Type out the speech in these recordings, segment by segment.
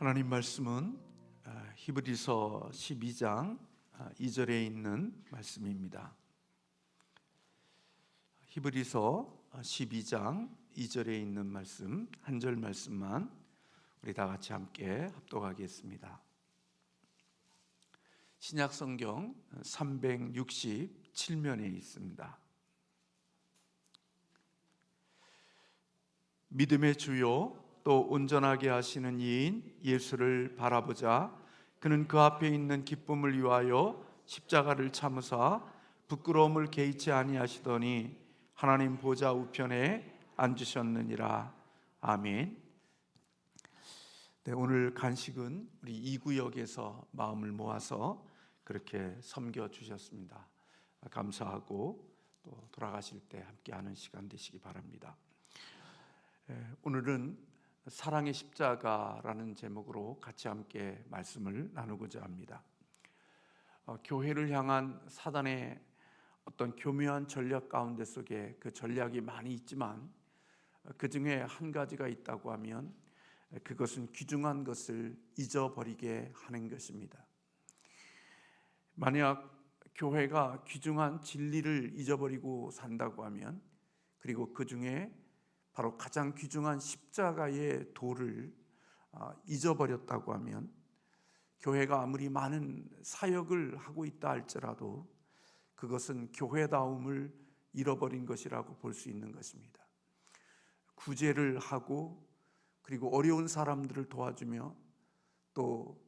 하나님 말씀은 히브리서 12장 2절에 있는 말씀입니다. 히브리서 12장 2절에 있는 말씀, 한 절 말씀만 우리 다 같이 함께 합독하겠습니다. 신약 성경 367면에 있습니다. 믿음의 주요 또 온전하게 하시는 이인 예수를 바라보자. 그는 그 앞에 있는 기쁨을 위하여 십자가를 참으사 부끄러움을 개의치 아니하시더니 하나님 보좌 우편에 앉으셨느니라. 아멘. 네, 오늘 간식은 우리 이구역에서 마음을 모아서 그렇게 섬겨 주셨습니다. 감사하고 또 돌아가실 때 함께하는 시간 되시기 바랍니다. 오늘은 사랑의 십자가라는 제목으로 같이 함께 말씀을 나누고자 합니다. 교회를 향한 사단의 어떤 교묘한 전략 가운데 속에 그 전략이 많이 있지만 그 중에 한 가지가 있다고 하면 그것은 귀중한 것을 잊어버리게 하는 것입니다. 만약 교회가 귀중한 진리를 잊어버리고 산다고 하면, 그리고 그 중에 바로 가장 귀중한 십자가의 도를 잊어버렸다고 하면, 교회가 아무리 많은 사역을 하고 있다 할지라도 그것은 교회다움을 잃어버린 것이라고 볼 수 있는 것입니다. 구제를 하고 그리고 어려운 사람들을 도와주며 또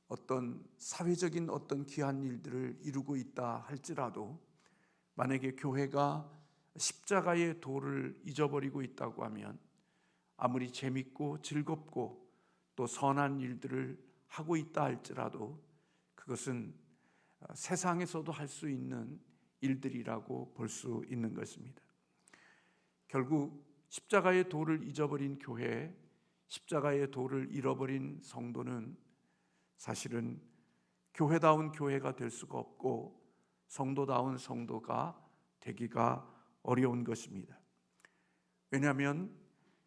어떤 사회적인 어떤 귀한 일들을 이루고 있다 할지라도, 만약에 교회가 십자가의 도를 잊어버리고 있다고 하면 아무리 재밌고 즐겁고 또 선한 일들을 하고 있다 할지라도 그것은 세상에서도 할 수 있는 일들이라고 볼 수 있는 것입니다. 결국 십자가의 도를 잊어버린 교회, 십자가의 도를 잃어버린 성도는 사실은 교회다운 교회가 될 수가 없고 성도다운 성도가 되기가 어려운 것입니다. 왜냐하면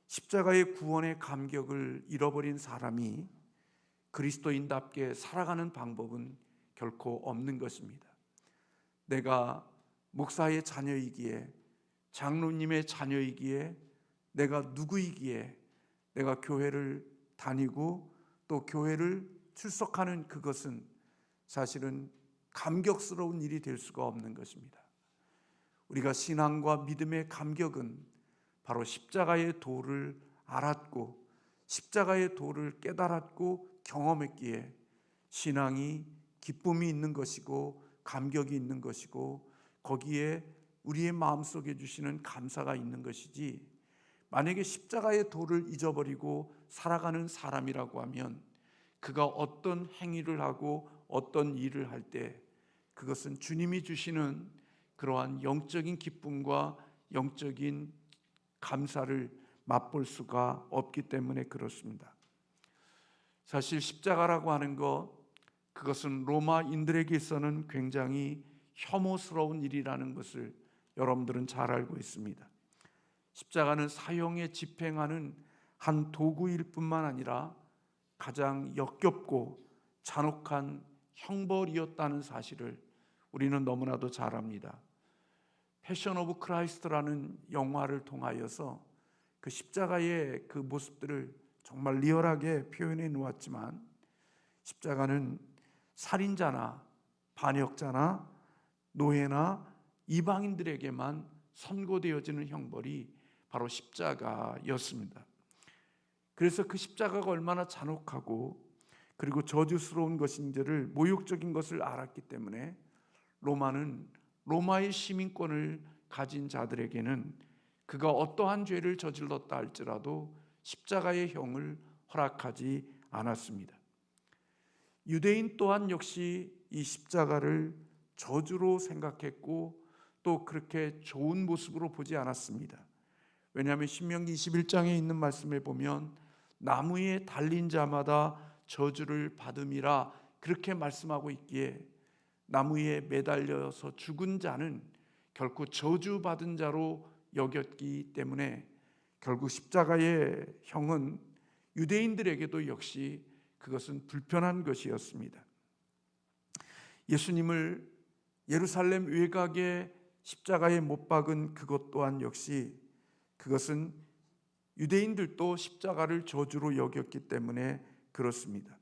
십자가의 구원의 감격을 잃어버린 사람이 그리스도인답게 살아가는 방법은 결코 없는 것입니다. 내가 목사의 자녀이기에, 장로님의 자녀이기에, 내가 누구이기에 내가 교회를 다니고 또 교회를 출석하는 그것은 사실은 감격스러운 일이 될 수가 없는 것입니다. 우리가 신앙과 믿음의 감격은 바로 십자가의 도를 알았고 십자가의 도를 깨달았고 경험했기에 신앙이 기쁨이 있는 것이고 감격이 있는 것이고 거기에 우리의 마음속에 주시는 감사가 있는 것이지, 만약에 십자가의 도를 잊어버리고 살아가는 사람이라고 하면 그가 어떤 행위를 하고 어떤 일을 할 때 그것은 주님이 주시는 그러한 영적인 기쁨과 영적인 감사를 맛볼 수가 없기 때문에 그렇습니다. 사실 십자가라고 하는 것, 그것은 로마인들에게 있어서는 굉장히 혐오스러운 일이라는 것을 여러분들은 잘 알고 있습니다. 십자가는 사형에 집행하는 한 도구일 뿐만 아니라 가장 역겹고 잔혹한 형벌이었다는 사실을 우리는 너무나도 잘 압니다. 패션 오브 크라이스트라는 영화를 통하여서 그 십자가의 그 모습들을 정말 리얼하게 표현해 놓았지만, 십자가는 살인자나 반역자나 노예나 이방인들에게만 선고되어지는 형벌이 바로 십자가였습니다. 그래서 그 십자가가 얼마나 잔혹하고 그리고 저주스러운 것인지를, 모욕적인 것을 알았기 때문에 로마는 로마의 시민권을 가진 자들에게는 그가 어떠한 죄를 저질렀다 할지라도 십자가의 형을 허락하지 않았습니다. 유대인 또한 역시 이 십자가를 저주로 생각했고 또 그렇게 좋은 모습으로 보지 않았습니다. 왜냐하면 신명기 21장에 있는 말씀에 보면 나무에 달린 자마다 저주를 받음이라 그렇게 말씀하고 있기에, 나무에 매달려서 죽은 자는 결코 저주받은 자로 여겼기 때문에 결국 십자가의 형은 유대인들에게도 역시 그것은 불편한 것이었습니다. 예수님을 예루살렘 외곽에 십자가에 못 박은 그것 또한 역시 그것은 유대인들도 십자가를 저주로 여겼기 때문에 그렇습니다.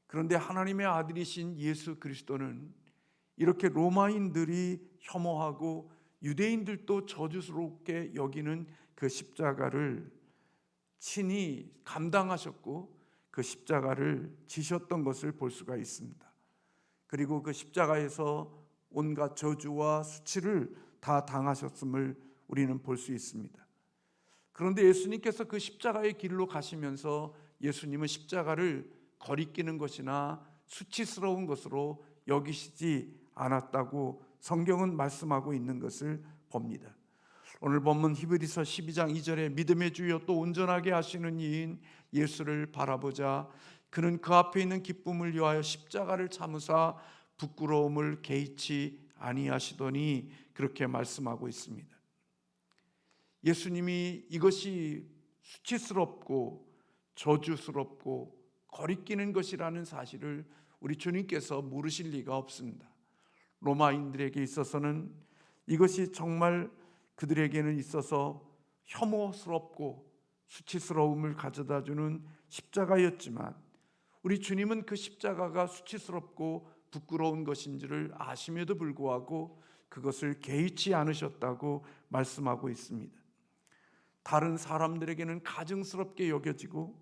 그런데 하나님의 아들이신 예수 그리스도는 이렇게 로마인들이 혐오하고 유대인들도 저주스럽게 여기는 그 십자가를 친히 감당하셨고 그 십자가를 지셨던 것을 볼 수가 있습니다. 그리고 그 십자가에서 온갖 저주와 수치를 다 당하셨음을 우리는 볼 수 있습니다. 그런데 예수님께서 그 십자가의 길로 가시면서 예수님은 십자가를 거리끼는 것이나 수치스러운 것으로 여기시지 않았다고 성경은 말씀하고 있는 것을 봅니다. 오늘 본문 히브리서 12장 2절에 믿음의 주여 또 온전하게 하시는 이인 예수를 바라보자. 그는 그 앞에 있는 기쁨을 위하여 십자가를 참으사 부끄러움을 개의치 아니하시더니 그렇게 말씀하고 있습니다. 예수님이 이것이 수치스럽고 저주스럽고 거리끼는 것이라는 사실을 우리 주님께서 모르실 리가 없습니다. 로마인들에게 있어서는 이것이 정말 그들에게는 있어서 혐오스럽고 수치스러움을 가져다주는 십자가였지만 우리 주님은 그 십자가가 수치스럽고 부끄러운 것인지를 아심에도 불구하고 그것을 개의치 않으셨다고 말씀하고 있습니다. 다른 사람들에게는 가증스럽게 여겨지고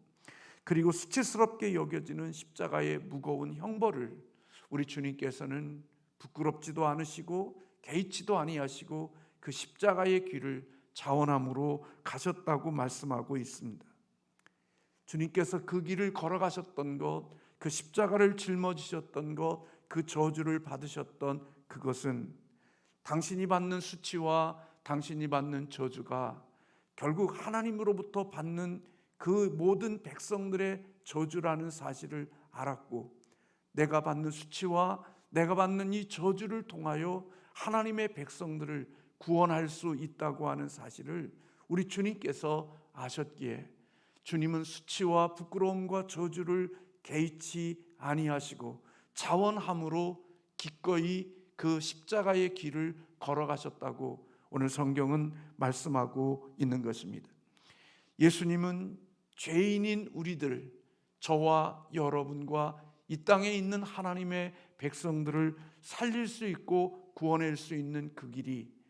그리고 수치스럽게 여겨지는 십자가의 무거운 형벌을 우리 주님께서는 부끄럽지도 않으시고 개의치도 아니하시고 그 십자가의 길을 자원함으로 가셨다고 말씀하고 있습니다. 주님께서 그 길을 걸어가셨던 것, 그 십자가를 짊어지셨던 것, 그 저주를 받으셨던 그것은 당신이 받는 수치와 당신이 받는 저주가 결국 하나님으로부터 받는 그 모든 백성들의 저주라는 사실을 알았고, 내가 받는 수치와 내가 받는 이 저주를 통하여 하나님의 백성들을 구원할 수 있다고 하는 사실을 우리 주님께서 아셨기에 주님은 수치와 부끄러움과 저주를 개의치 아니하시고 자원함으로 기꺼이 그 십자가의 길을 걸어가셨다고 오늘 성경은 말씀하고 있는 것입니다. 예수님은 죄인인 우리들, 저와 여러분과 이 땅에 있는 하나님의 백성들을 살릴 수 있고 구원할 수 있는 그 길이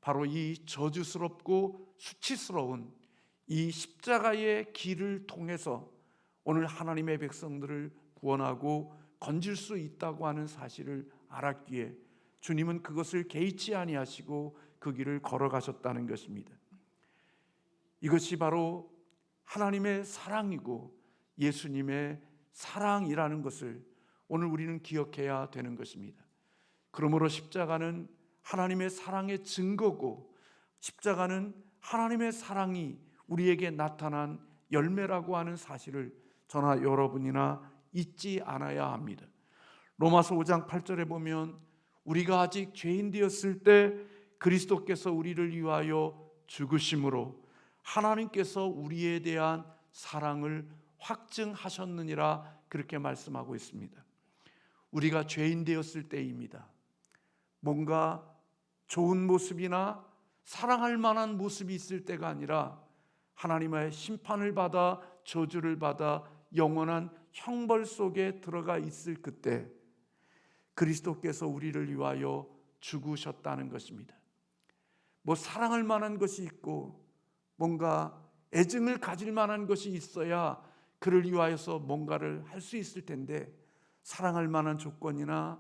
바로 이 저주스럽고 수치스러운 이 십자가의 길을 통해서 오늘 하나님의 백성들을 구원하고 건질 수 있다고 하는 사실을 알았기에 주님은 그것을 개의치 아니하시고 그 길을 걸어가셨다는 것입니다. 이것이 바로 하나님의 사랑이고 예수님의 사랑이라는 것을 오늘 우리는 기억해야 되는 것입니다. 그러므로 십자가는 하나님의 사랑의 증거고 십자가는 하나님의 사랑이 우리에게 나타난 열매라고 하는 사실을 저나 여러분이나 잊지 않아야 합니다. 로마서 5장 8절에 보면 우리가 아직 죄인 되었을 때 그리스도께서 우리를 위하여 죽으심으로 하나님께서 우리에 대한 사랑을 확증하셨느니라 그렇게 말씀하고 있습니다. 우리가 죄인 되었을 때입니다. 뭔가 좋은 모습이나 사랑할 만한 모습이 있을 때가 아니라 하나님의 심판을 받아 저주를 받아 영원한 형벌 속에 들어가 있을 그때 그리스도께서 우리를 위하여 죽으셨다는 것입니다. 뭐 사랑할 만한 것이 있고 뭔가 애증을 가질 만한 것이 있어야 그를 위하여서 뭔가를 할 수 있을 텐데 사랑할 만한 조건이나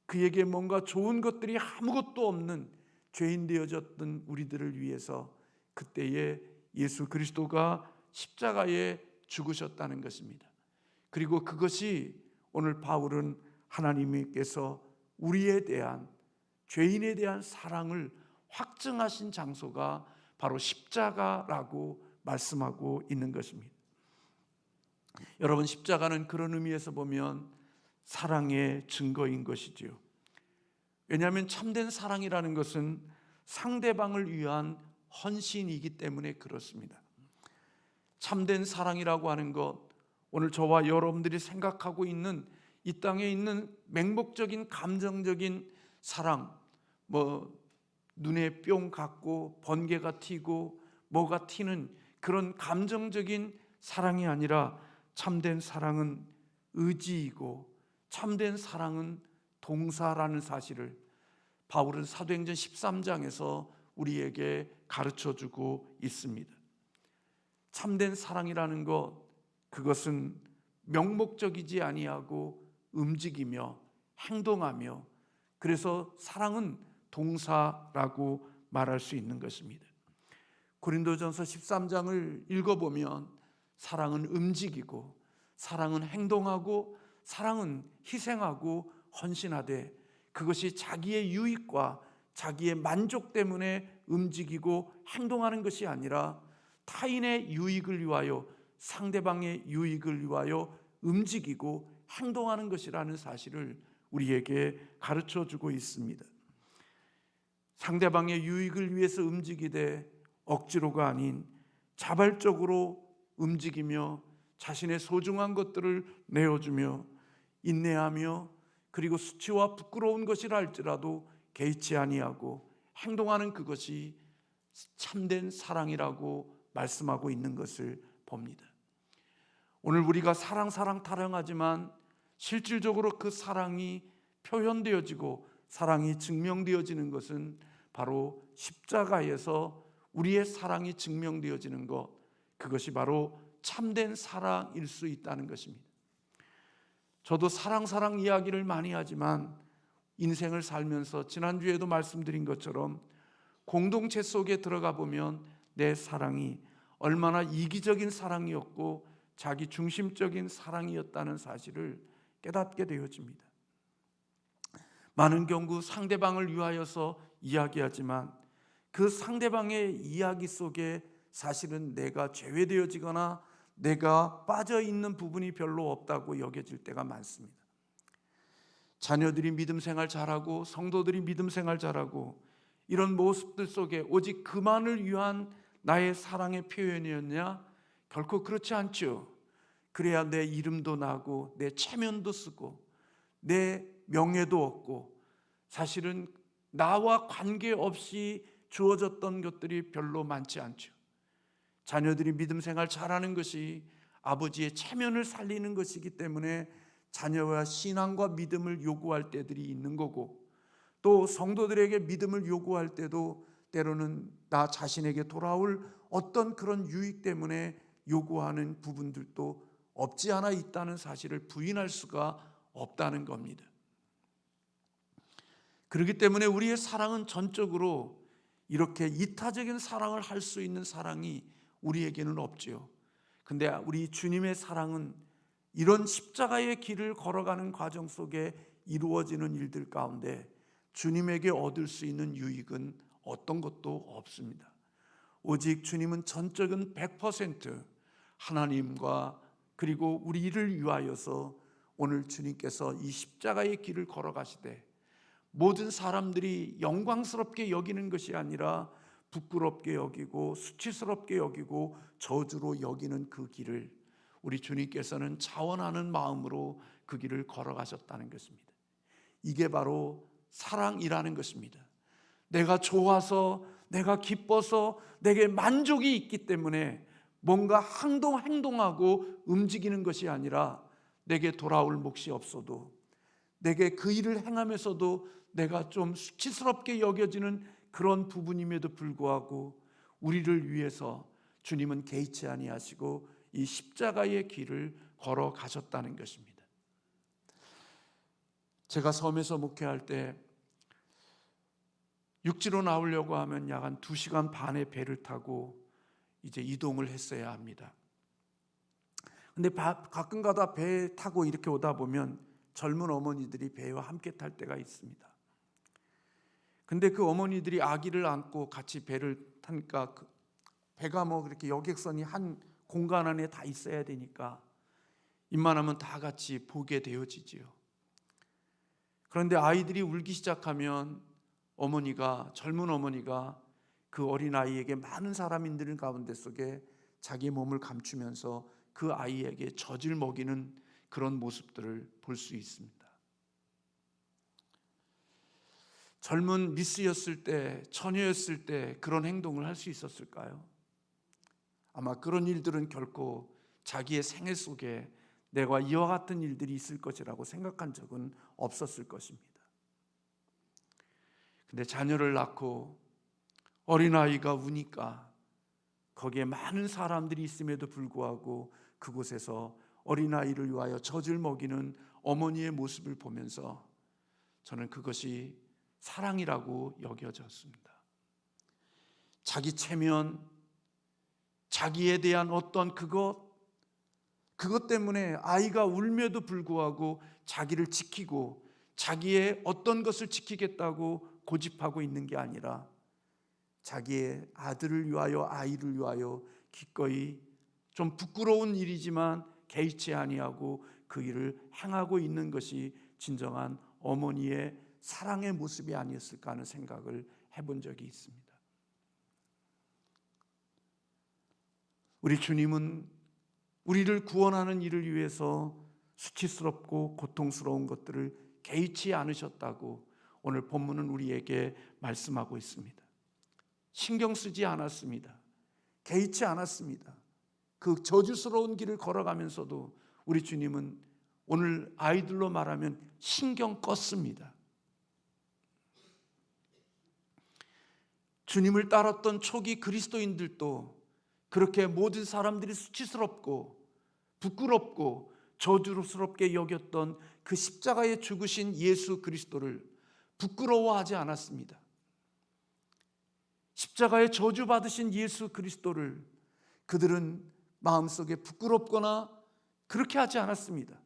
그에게 뭔가 좋은 것들이 아무것도 없는 죄인 되어졌던 우리들을 위해서 그때에 예수 그리스도가 십자가에 죽으셨다는 것입니다. 그리고 그것이 오늘 바울은 하나님께서 우리에 대한 죄인에 대한 사랑을 확증하신 장소가 바로 십자가라고 말씀하고 있는 것입니다. 여러분, 십자가는 그런 의미에서 보면 사랑의 증거인 것이지요. 왜냐하면 참된 사랑이라는 것은 상대방을 위한 헌신이기 때문에 그렇습니다. 참된 사랑이라고 하는 것, 오늘 저와 여러분들이 생각하고 있는 이 땅에 있는 맹목적인 감정적인 사랑, 눈에 뿅 갔고 번개가 튀고 뭐가 튀는 그런 감정적인 사랑이 아니라 참된 사랑은 의지이고 참된 사랑은 동사라는 사실을 바울은 사도행전 13장에서 우리에게 가르쳐주고 있습니다. 참된 사랑이라는 것, 그것은 명목적이지 아니하고 움직이며 행동하며, 그래서 사랑은 동사라고 말할 수 있는 것입니다. 고린도전서 13장을 읽어보면 사랑은 움직이고 사랑은 행동하고 사랑은 희생하고 헌신하되, 그것이 자기의 유익과 자기의 만족 때문에 움직이고 행동하는 것이 아니라 타인의 유익을 위하여, 상대방의 유익을 위하여 움직이고 행동하는 것이라는 사실을 우리에게 가르쳐주고 있습니다. 상대방의 유익을 위해서 움직이되 억지로가 아닌 자발적으로 움직이며 자신의 소중한 것들을 내어주며 인내하며, 그리고 수치와 부끄러운 것이라 할지라도 개의치 아니하고 행동하는 그것이 참된 사랑이라고 말씀하고 있는 것을 봅니다. 오늘 우리가 사랑 타령하지만 실질적으로 그 사랑이 표현되어지고 사랑이 증명되어지는 것은 바로 십자가에서 우리의 사랑이 증명되어지는 것, 그것이 바로 참된 사랑일 수 있다는 것입니다. 저도 사랑 이야기를 많이 하지만 인생을 살면서 지난주에도 말씀드린 것처럼 공동체 속에 들어가 보면 내 사랑이 얼마나 이기적인 사랑이었고 자기 중심적인 사랑이었다는 사실을 깨닫게 되어집니다. 많은 경우 상대방을 위하여서 이야기하지만 그 상대방의 이야기 속에 사실은 내가 제외되어지거나 내가 빠져있는 부분이 별로 없다고 여겨질 때가 많습니다. 자녀들이 믿음 생활 잘하고 성도들이 믿음 생활 잘하고 이런 모습들 속에 오직 그만을 위한 나의 사랑의 표현이었냐? 결코 그렇지 않죠. 그래야 내 이름도 나고 내 체면도 쓰고 내 명예도 얻고, 사실은 나와 관계없이 주어졌던 것들이 별로 많지 않죠. 자녀들이 믿음 생활 잘하는 것이 아버지의 체면을 살리는 것이기 때문에 자녀와 신앙과 믿음을 요구할 때들이 있는 거고, 또 성도들에게 믿음을 요구할 때도 때로는 나 자신에게 돌아올 어떤 그런 유익 때문에 요구하는 부분들도 없지 않아 있다는 사실을 부인할 수가 없다는 겁니다. 그렇기 때문에 우리의 사랑은 전적으로 이렇게 이타적인 사랑을 할 수 있는 사랑이 우리에게는 없지요. 근데 우리 주님의 사랑은 이런 십자가의 길을 걸어가는 과정 속에 이루어지는 일들 가운데 주님에게 얻을 수 있는 유익은 어떤 것도 없습니다. 오직 주님은 전적인 100% 하나님과 그리고 우리를 위하여서 오늘 주님께서 이 십자가의 길을 걸어가시되 모든 사람들이 영광스럽게 여기는 것이 아니라 부끄럽게 여기고 수치스럽게 여기고 저주로 여기는 그 길을 우리 주님께서는 자원하는 마음으로 그 길을 걸어가셨다는 것입니다. 이게 바로 사랑이라는 것입니다. 내가 좋아서, 내가 기뻐서, 내게 만족이 있기 때문에 뭔가 행동하고 움직이는 것이 아니라, 내게 돌아올 몫이 없어도, 내게 그 일을 행하면서도 내가 좀 수치스럽게 여겨지는 그런 부분임에도 불구하고 우리를 위해서 주님은 개의치 아니하시고 이 십자가의 길을 걸어가셨다는 것입니다. 제가 섬에서 목회할 때 육지로 나오려고 하면 약 한 2시간 반의 배를 타고 이제 이동을 했어야 합니다. 근데 가끔 가다 배 타고 이렇게 오다 보면 젊은 어머니들이 배와 함께 탈 때가 있습니다. 근데 그 어머니들이 아기를 안고 같이 배를 타니까 배가 그렇게 여객선이 한 공간 안에 다 있어야 되니까 웬만하면 다 같이 보게 되어지지요. 그런데 아이들이 울기 시작하면 젊은 어머니가 그 어린아이에게 많은 사람인들 가운데 속에 자기 몸을 감추면서 그 아이에게 젖을 먹이는 그런 모습들을 볼 수 있습니다. 젊은 미스였을 때, 처녀였을 때 그런 행동을 할 수 있었을까요? 아마 그런 일들은 결코 자기의 생애 속에 내가 이와 같은 일들이 있을 것이라고 생각한 적은 없었을 것입니다. 근데 자녀를 낳고 어린아이가 우니까 거기에 많은 사람들이 있음에도 불구하고 그곳에서 어린아이를 위하여 젖을 먹이는 어머니의 모습을 보면서 저는 그것이 사랑이라고 여겨졌습니다. 자기 체면, 자기에 대한 어떤 그것 때문에 아이가 울며도 불구하고 자기를 지키고 자기의 어떤 것을 지키겠다고 고집하고 있는 게 아니라 자기의 아들을 위하여, 아이를 위하여 기꺼이 좀 부끄러운 일이지만 개의치 아니하고 그 일을 행하고 있는 것이 진정한 어머니의 사랑의 모습이 아니었을까 하는 생각을 해본 적이 있습니다. 우리 주님은 우리를 구원하는 일을 위해서 수치스럽고 고통스러운 것들을 개의치 않으셨다고 오늘 본문은 우리에게 말씀하고 있습니다. 신경 쓰지 않았습니다. 개의치 않았습니다. 그 저주스러운 길을 걸어가면서도 우리 주님은 오늘 아이들로 말하면 신경 껐습니다. 주님을 따랐던 초기 그리스도인들도 그렇게 모든 사람들이 수치스럽고 부끄럽고 저주스럽게 여겼던 그 십자가에 죽으신 예수 그리스도를 부끄러워하지 않았습니다. 십자가에 저주받으신 예수 그리스도를 그들은 마음속에 부끄럽거나 그렇게 하지 않았습니다.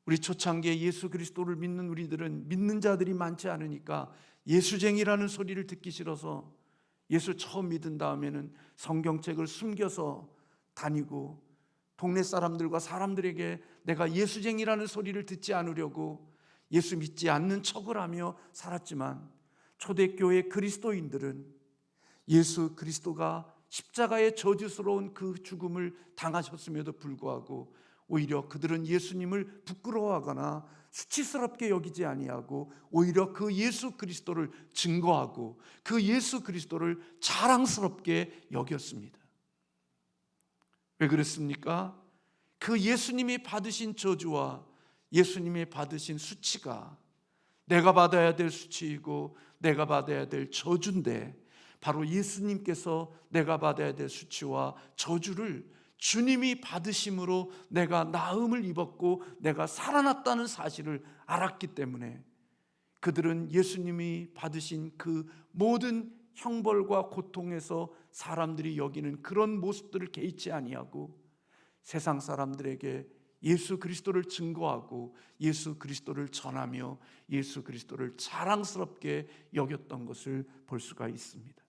우리 초창기에 예수 그리스도를 믿는 우리들은 믿는 자들이 많지 않으니까 예수쟁이라는 소리를 듣기 싫어서 예수 처음 믿은 다음에는 성경책을 숨겨서 다니고 동네 사람들과 사람들에게 내가 예수쟁이라는 소리를 듣지 않으려고 예수 믿지 않는 척을 하며 살았지만 초대교회 그리스도인들은 예수 그리스도가 십자가의 저주스러운 그 죽음을 당하셨음에도 불구하고 오히려 그들은 예수님을 부끄러워하거나 수치스럽게 여기지 아니하고 오히려 그 예수 그리스도를 증거하고 그 예수 그리스도를 자랑스럽게 여겼습니다. 왜 그랬습니까? 그 예수님이 받으신 저주와 예수님이 받으신 수치가 내가 받아야 될 수치이고 내가 받아야 될 저주인데 바로 예수님께서 내가 받아야 될 수치와 저주를 주님이 받으심으로 내가 나음을 입었고 내가 살아났다는 사실을 알았기 때문에 그들은 예수님이 받으신 그 모든 형벌과 고통에서 사람들이 여기는 그런 모습들을 개의치 아니하고 세상 사람들에게 예수 그리스도를 증거하고 예수 그리스도를 전하며 예수 그리스도를 자랑스럽게 여겼던 것을 볼 수가 있습니다.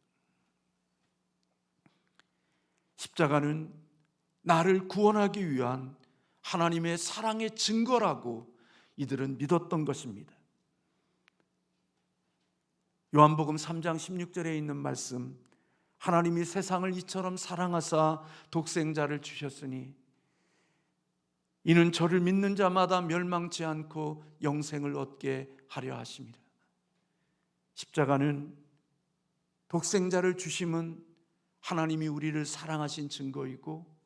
십자가는 나를 구원하기 위한 하나님의 사랑의 증거라고 이들은 믿었던 것입니다. 요한복음 3장 16절에 있는 말씀, 하나님이 세상을 이처럼 사랑하사 독생자를 주셨으니 이는 저를 믿는 자마다 멸망치 않고 영생을 얻게 하려 하심이라. 십자가는 독생자를 주심은 하나님이 우리를 사랑하신 증거이고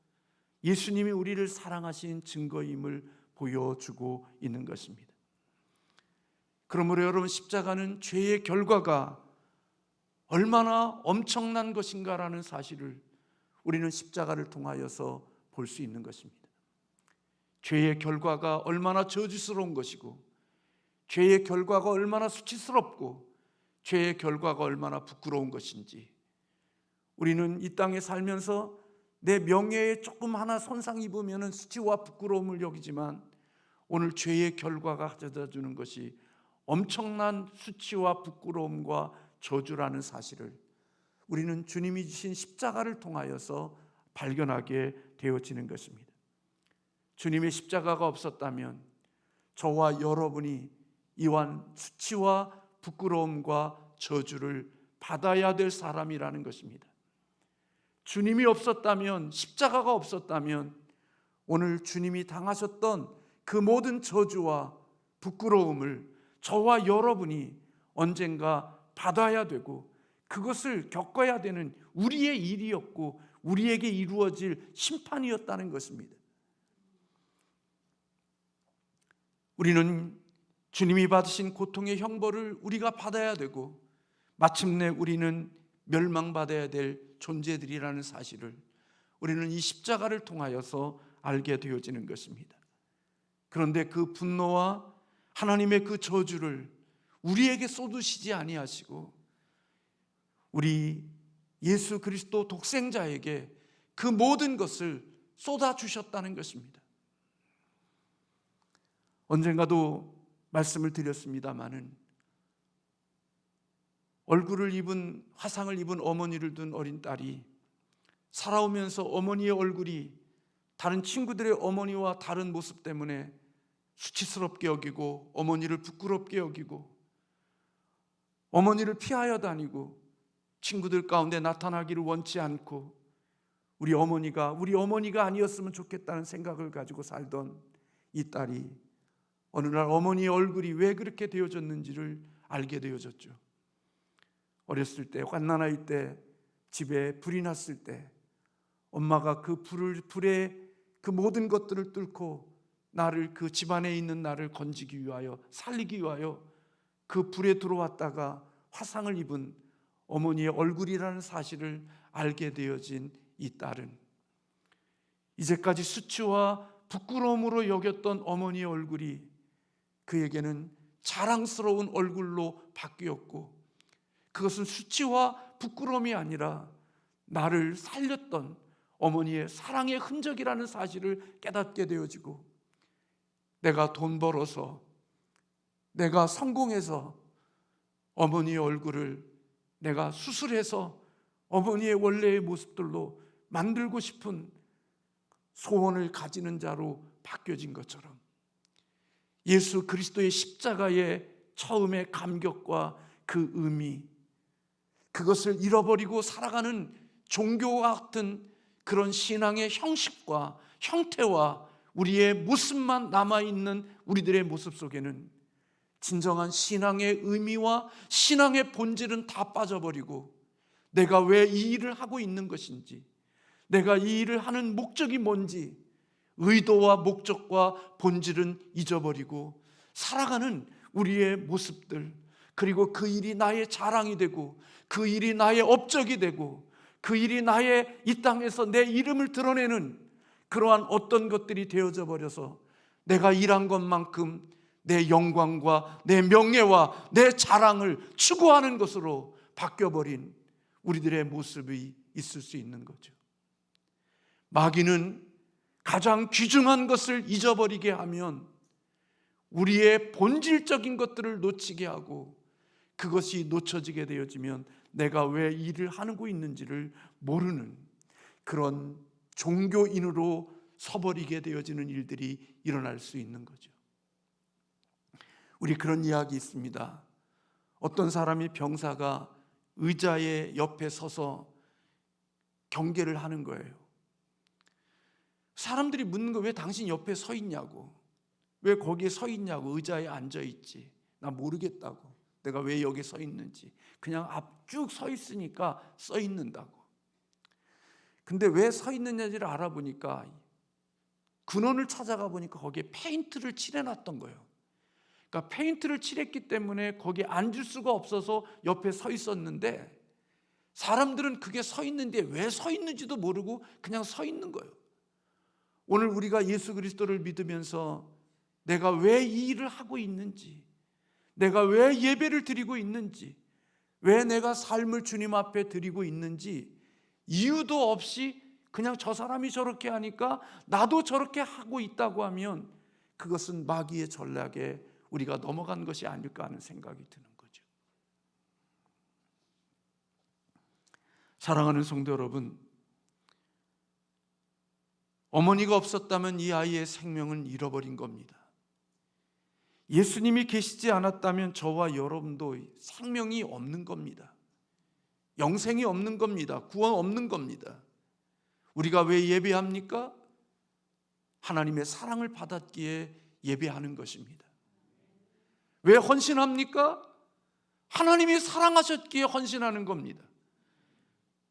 예수님이 우리를 사랑하신 증거임을 보여주고 있는 것입니다. 그러므로 여러분, 십자가는 죄의 결과가 얼마나 엄청난 것인가라는 사실을 우리는 십자가를 통하여서 볼 수 있는 것입니다. 죄의 결과가 얼마나 저주스러운 것이고 죄의 결과가 얼마나 수치스럽고 죄의 결과가 얼마나 부끄러운 것인지 우리는 이 땅에 살면서 내 명예에 조금 하나 손상 입으면 수치와 부끄러움을 여기지만 오늘 죄의 결과가 가져다 주는 것이 엄청난 수치와 부끄러움과 저주라는 사실을 우리는 주님이 주신 십자가를 통하여서 발견하게 되어지는 것입니다. 주님의 십자가가 없었다면 저와 여러분이 이wan 수치와 부끄러움과 저주를 받아야 될 사람이라는 것입니다. 주님이 없었다면, 십자가가 없었다면 오늘 주님이 당하셨던 그 모든 저주와 부끄러움을 저와 여러분이 언젠가 받아야 되고 그것을 겪어야 되는 우리의 일이었고 우리에게 이루어질 심판이었다는 것입니다. 우리는 주님이 받으신 고통의 형벌을 우리가 받아야 되고 마침내 우리는 멸망받아야 될 존재들이라는 사실을 우리는 이 십자가를 통하여서 알게 되어지는 것입니다. 그런데 그 분노와 하나님의 그 저주를 우리에게 쏟으시지 아니하시고 우리 예수 그리스도 독생자에게 그 모든 것을 쏟아주셨다는 것입니다. 언젠가도 말씀을 드렸습니다마는 화상을 입은 어머니를 둔 어린 딸이 살아오면서 어머니의 얼굴이 다른 친구들의 어머니와 다른 모습 때문에 수치스럽게 여기고 어머니를 부끄럽게 여기고 어머니를 피하여 다니고 친구들 가운데 나타나기를 원치 않고 우리 어머니가 아니었으면 좋겠다는 생각을 가지고 살던 이 딸이 어느 날 어머니의 얼굴이 왜 그렇게 되어졌는지를 알게 되어졌죠. 어렸을 때, 갓난아이 때, 집에 불이 났을 때 엄마가 그 불에 그 모든 것들을 뚫고 그 집안에 있는 나를 건지기 위하여, 살리기 위하여 그 불에 들어왔다가 화상을 입은 어머니의 얼굴이라는 사실을 알게 되어진 이 딸은 이제까지 수치와 부끄러움으로 여겼던 어머니의 얼굴이 그에게는 자랑스러운 얼굴로 바뀌었고 그것은 수치와 부끄러움이 아니라 나를 살렸던 어머니의 사랑의 흔적이라는 사실을 깨닫게 되어지고 내가 돈 벌어서 내가 성공해서 어머니의 얼굴을 내가 수술해서 어머니의 원래의 모습들로 만들고 싶은 소원을 가지는 자로 바뀌어진 것처럼 예수 그리스도의 십자가의 처음의 감격과 그 의미, 그것을 잃어버리고 살아가는 종교와 같은 그런 신앙의 형식과 형태와 우리의 모습만 남아있는 우리들의 모습 속에는 진정한 신앙의 의미와 신앙의 본질은 다 빠져버리고 내가 왜 이 일을 하고 있는 것인지, 내가 이 일을 하는 목적이 뭔지 의도와 목적과 본질은 잊어버리고 살아가는 우리의 모습들, 그리고 그 일이 나의 자랑이 되고 그 일이 나의 업적이 되고 그 일이 나의 이 땅에서 내 이름을 드러내는 그러한 어떤 것들이 되어져 버려서 내가 일한 것만큼 내 영광과 내 명예와 내 자랑을 추구하는 것으로 바뀌어버린 우리들의 모습이 있을 수 있는 거죠. 마귀는 가장 귀중한 것을 잊어버리게 하면 우리의 본질적인 것들을 놓치게 하고 그것이 놓쳐지게 되어지면 내가 왜 일을 하고 있는지를 모르는 그런 종교인으로 서버리게 되어지는 일들이 일어날 수 있는 거죠. 우리 그런 이야기 있습니다. 어떤 사람이 병사가 의자의 옆에 서서 경계를 하는 거예요. 사람들이 묻는 거, 왜 당신 옆에 서 있냐고, 왜 거기에 서 있냐고, 의자에 앉아 있지, 나 모르겠다고, 내가 왜 여기 서 있는지, 그냥 앞 쭉 서 있으니까 써 있는다고. 근데 왜 서 있느냐를 알아보니까 근원을 찾아가 보니까 거기에 페인트를 칠해놨던 거예요. 그러니까 페인트를 칠했기 때문에 거기에 앉을 수가 없어서 옆에 서 있었는데 사람들은 그게 서 있는데 왜 서 있는지도 모르고 그냥 서 있는 거예요. 오늘 우리가 예수 그리스도를 믿으면서 내가 왜 이 일을 하고 있는지, 내가 왜 예배를 드리고 있는지, 왜 내가 삶을 주님 앞에 드리고 있는지 이유도 없이 그냥 저 사람이 저렇게 하니까 나도 저렇게 하고 있다고 하면 그것은 마귀의 전략에 우리가 넘어간 것이 아닐까 하는 생각이 드는 거죠. 사랑하는 성도 여러분, 어머니가 없었다면 이 아이의 생명은 잃어버린 겁니다. 예수님이 계시지 않았다면 저와 여러분도 생명이 없는 겁니다. 영생이 없는 겁니다. 구원 없는 겁니다. 우리가 왜 예배합니까? 하나님의 사랑을 받았기에 예배하는 것입니다. 왜 헌신합니까? 하나님이 사랑하셨기에 헌신하는 겁니다.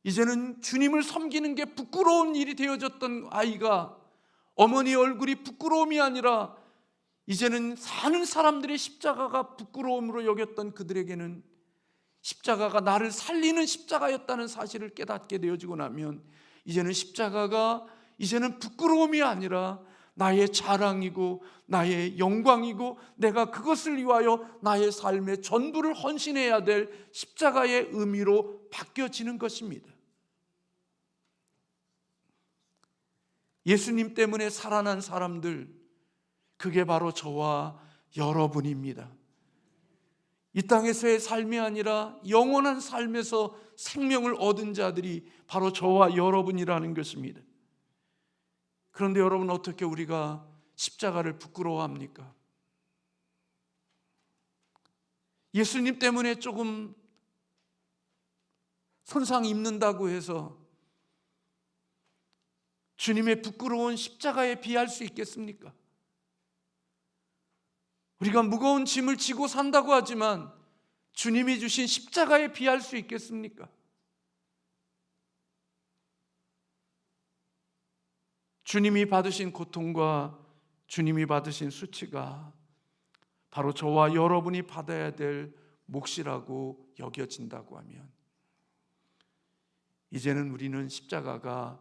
이제는 주님을 섬기는 게 부끄러운 일이 되어졌던 아이가 어머니 얼굴이 부끄러움이 아니라 이제는 사는 사람들의 십자가가 부끄러움으로 여겼던 그들에게는 십자가가 나를 살리는 십자가였다는 사실을 깨닫게 되어지고 나면 이제는 십자가가 이제는 부끄러움이 아니라 나의 자랑이고 나의 영광이고 내가 그것을 위하여 나의 삶의 전부를 헌신해야 될 십자가의 의미로 바뀌어지는 것입니다. 예수님 때문에 살아난 사람들, 그게 바로 저와 여러분입니다. 이 땅에서의 삶이 아니라 영원한 삶에서 생명을 얻은 자들이 바로 저와 여러분이라는 것입니다. 그런데 여러분, 어떻게 우리가 십자가를 부끄러워합니까? 예수님 때문에 조금 손상 입는다고 해서 주님의 부끄러운 십자가에 비할 수 있겠습니까? 우리가 무거운 짐을 지고 산다고 하지만 주님이 주신 십자가에 비할 수 있겠습니까? 주님이 받으신 고통과 주님이 받으신 수치가 바로 저와 여러분이 받아야 될 몫이라고 여겨진다고 하면 이제는 우리는 십자가가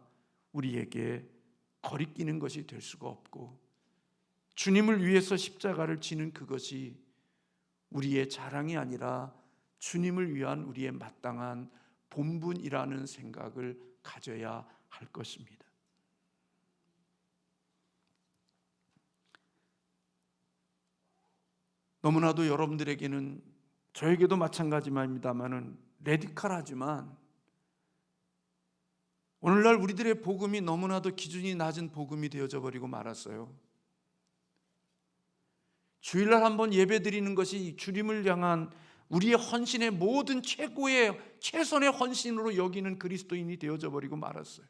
우리에게 거리끼는 것이 될 수가 없고 주님을 위해서 십자가를 지는 그것이 우리의 자랑이 아니라 주님을 위한 우리의 마땅한 본분이라는 생각을 가져야 할 것입니다. 너무나도 여러분들에게는, 저에게도 마찬가지입니다만은 레디컬하지만 오늘날 우리들의 복음이 너무나도 기준이 낮은 복음이 되어져 버리고 말았어요. 주일날 한번 예배 드리는 것이 주님을 향한 우리의 헌신의 모든 최고의 최선의 헌신으로 여기는 그리스도인이 되어져 버리고 말았어요.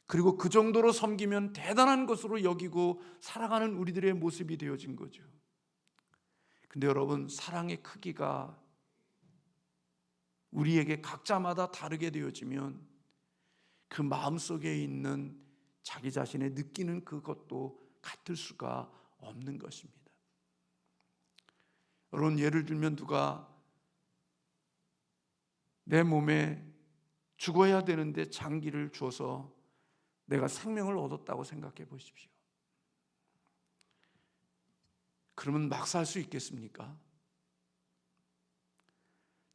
그리고 그 정도로 섬기면 대단한 것으로 여기고 살아가는 우리들의 모습이 되어진 거죠. 근데 여러분, 사랑의 크기가 우리에게 각자마다 다르게 되어지면 그 마음속에 있는 자기 자신의 느끼는 그것도 같을 수가 없는 것입니다. 여러분, 예를 들면 누가 내 몸에 죽어야 되는데 장기를 줘서 내가 생명을 얻었다고 생각해 보십시오. 그러면 막 살 수 있겠습니까?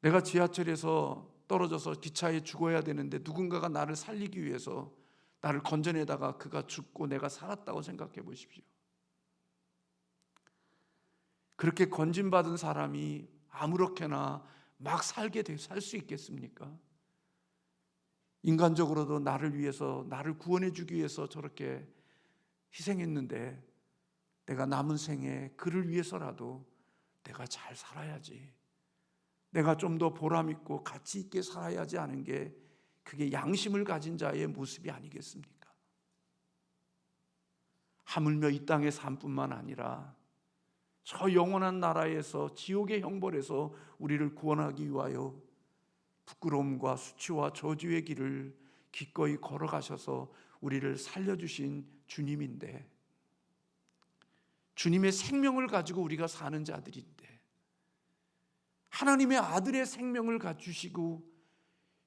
내가 지하철에서 떨어져서 기차에 죽어야 되는데 누군가가 나를 살리기 위해서 나를 건져내다가 그가 죽고 내가 살았다고 생각해 보십시오. 그렇게 건진받은 사람이 아무렇게나 막 살 수 있겠습니까? 인간적으로도 나를 위해서, 나를 구원해 주기 위해서 저렇게 희생했는데 내가 남은 생에 그를 위해서라도 내가 잘 살아야지, 내가 좀 더 보람 있고 가치 있게 살아야지 하는 게 그게 양심을 가진 자의 모습이 아니겠습니까? 하물며 이 땅의 삶뿐만 아니라 저 영원한 나라에서, 지옥의 형벌에서 우리를 구원하기 위하여 부끄러움과 수치와 저주의 길을 기꺼이 걸어가셔서 우리를 살려주신 주님인데, 주님의 생명을 가지고 우리가 사는 자들인데, 하나님의 아들의 생명을 주시고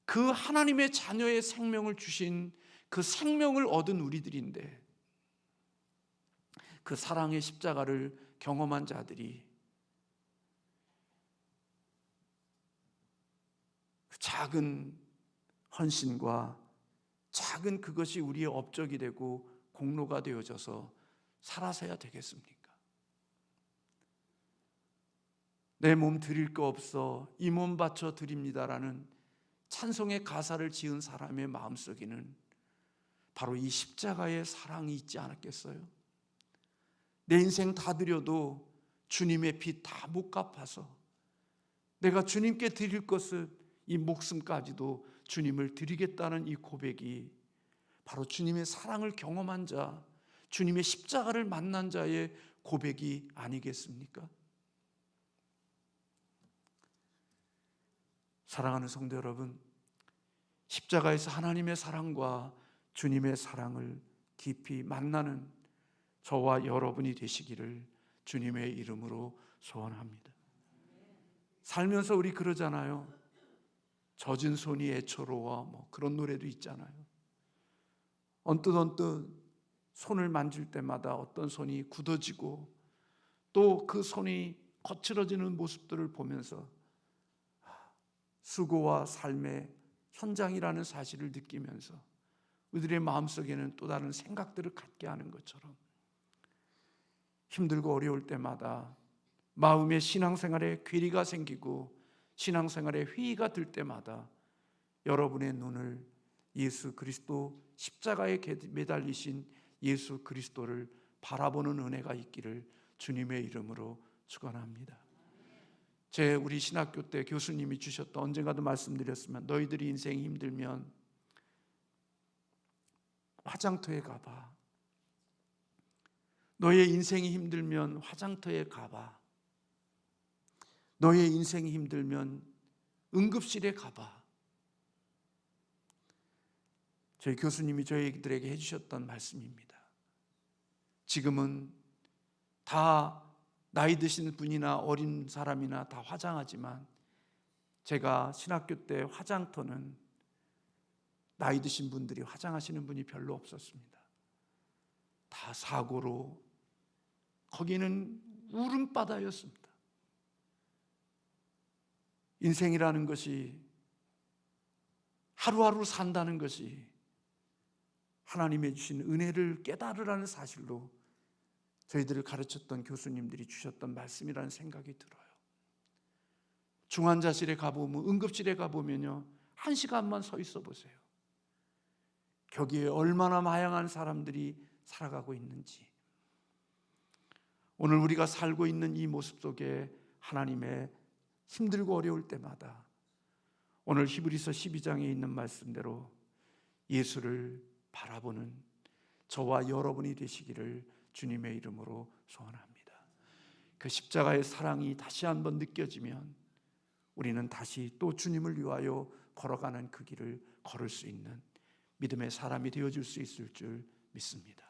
그 하나님의 자녀의 생명을 주신 그 생명을 얻은 우리들인데, 그 사랑의 십자가를 경험한 자들이 그 작은 헌신과 작은 그것이 우리의 업적이 되고 공로가 되어져서 살아서야 되겠습니까? 내 몸 드릴 거 없어 이 몸 바쳐 드립니다라는 찬송의 가사를 지은 사람의 마음속에는 바로 이 십자가의 사랑이 있지 않았겠어요? 내 인생 다 드려도 주님의 빚 다 못 갚아서 내가 주님께 드릴 것을 이 목숨까지도 주님을 드리겠다는 이 고백이 바로 주님의 사랑을 경험한 자, 주님의 십자가를 만난 자의 고백이 아니겠습니까? 사랑하는 성도 여러분, 십자가에서 하나님의 사랑과 주님의 사랑을 깊이 만나는 저와 여러분이 되시기를 주님의 이름으로 소원합니다. 살면서 우리 그러잖아요. 젖은 손이 애처로워, 그런 노래도 있잖아요. 언뜻 손을 만질 때마다 어떤 손이 굳어지고 또 그 손이 거칠어지는 모습들을 보면서 수고와 삶의 현장이라는 사실을 느끼면서 우리들의 마음속에는 또 다른 생각들을 갖게 하는 것처럼 힘들고 어려울 때마다 마음의 신앙생활에 괴리가 생기고 신앙생활에 회의가 들 때마다 여러분의 눈을 예수 그리스도 십자가에 매달리신 예수 그리스도를 바라보는 은혜가 있기를 주님의 이름으로 축원합니다. 우리 신학교 때 교수님이 주셨던, 언젠가도 말씀드렸지만, 너희들이 인생이 힘들면 화장터에 가봐. 너의 인생이 힘들면 화장터에 가봐. 너의 인생이 힘들면 응급실에 가봐. 저희 교수님이 저희들에게 해주셨던 말씀입니다. 지금은 다 나이 드신 분이나 어린 사람이나 다 화장하지만 제가 신학교 때 화장터는 나이 드신 분들이 화장하시는 분이 별로 없었습니다. 다 사고로 거기는 울음바다였습니다. 인생이라는 것이, 하루하루 산다는 것이 하나님의 주신 은혜를 깨달으라는 사실로 저희들을 가르쳤던 교수님들이 주셨던 말씀이라는 생각이 들어요. 중환자실에 가보면, 응급실에 가보면요, 1시간만 서 있어 보세요. 거기에 얼마나 다양한 사람들이 살아가고 있는지. 오늘 우리가 살고 있는 이 모습 속에 하나님의 힘들고 어려울 때마다 오늘 히브리서 12장에 있는 말씀대로 예수를 바라보는 저와 여러분이 되시기를 주님의 이름으로 소원합니다. 그 십자가의 사랑이 다시 한번 느껴지면 우리는 다시 또 주님을 위하여 걸어가는 그 길을 걸을 수 있는 믿음의 사람이 되어줄 수 있을 줄 믿습니다.